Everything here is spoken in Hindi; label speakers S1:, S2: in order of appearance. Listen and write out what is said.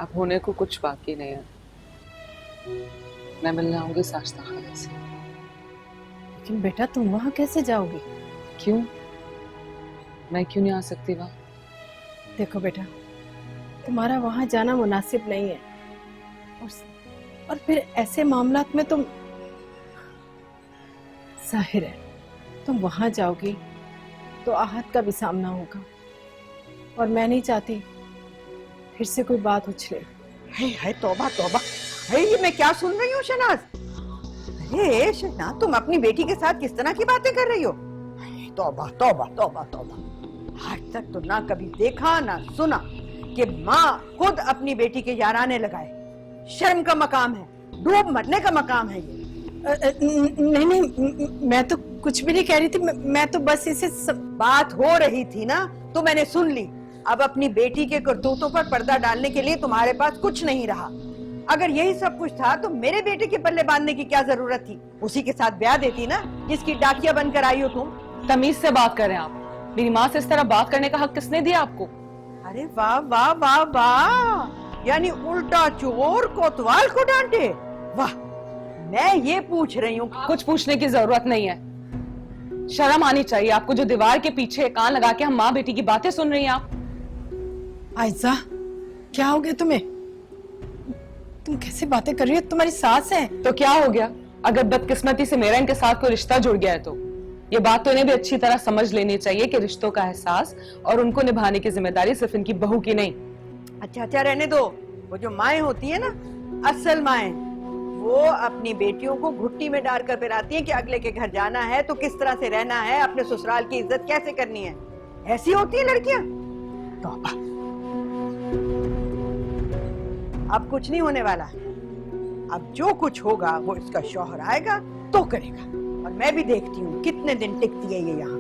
S1: अब होने को कुछ बाकी नहीं है। मैं मिलने आऊंगी साशना खाला से।
S2: लेकिन बेटा तुम वहां कैसे जाओगी?
S1: क्यों? मैं क्यों नहीं आ सकती वहां?
S2: देखो बेटा, तुम्हारा वहां जाना मुनासिब नहीं है। और फिर ऐसे मामलात में तुम, जाहिर है तुम वहां जाओगी तो आहत का भी सामना होगा, और मैं नहीं चाहती फिर से कोई बात उछले।
S3: है तौबा तौबा। ये मैं क्या सुन रही हूँ शहनाज? अरे शहनाज, तुम अपनी बेटी के साथ किस तरह की बातें कर रही हो? तौबा तौबा तौबा तौबा। आज तक तो ना कभी देखा ना सुना कि माँ खुद अपनी बेटी के याराने लगाए। शर्म का मकाम है, डूब मरने का मकाम है ये।
S2: नहीं नहीं, मैं तो कुछ भी नहीं कह रही थी। मैं तो बस इसे
S3: बात हो रही थी ना, तो मैंने सुन ली। अब अपनी बेटी के करतूतों पर पर्दा डालने के लिए तुम्हारे पास कुछ नहीं रहा। अगर यही सब कुछ था तो मेरे बेटे के पल्ले बांधने की क्या जरूरत थी? उसी के साथ ब्याह देती ना जिसकी डाकिया बनकर आई हो तुम।
S1: तमीज से बात करें आप। मेरी माँ से इस तरह बात करने का हक किसने दिया आपको?
S3: अरे वाह वाह वाह वाह, यानी उल्टा चोर कोतवाल को डांटे। वाह, मैं ये पूछ रही हूँ।
S1: कुछ पूछने की जरूरत नहीं है। शर्म आनी चाहिए आपको, जो दीवार के पीछे कान लगा के हम माँ बेटी की बातें सुन रही हैं आप।
S2: आयजा, क्या हो गया तुम्हें? तुम कैसे बातें कर रही हो? तुम्हारी सास है।
S1: तो क्या हो गया? अगर बदकिस्मती से मेरा इनके साथ कोई रिश्ता जुड़ गया है तो ये बात तो इन्हें भी अच्छी तरह समझ लेनी चाहिए कि रिश्तों का एहसास और उनको निभाने की जिम्मेदारी सिर्फ इनकी बहू की नहीं।
S3: अच्छा अच्छा, रहने दो। वो जो माएँ होती है ना, असल माएँ, वो अपनी बेटियों को घुट्टी में डाल कर पिलाती हैं कि अगले के घर जाना है तो किस तरह से रहना है, अपने ससुराल की इज्जत कैसे करनी है। ऐसी होती है लड़कियां। तौबा। अब कुछ नहीं होने वाला। अब जो कुछ होगा वो इसका शौहर आएगा तो करेगा, और मैं भी देखती हूँ कितने दिन टिकती है ये यहाँ।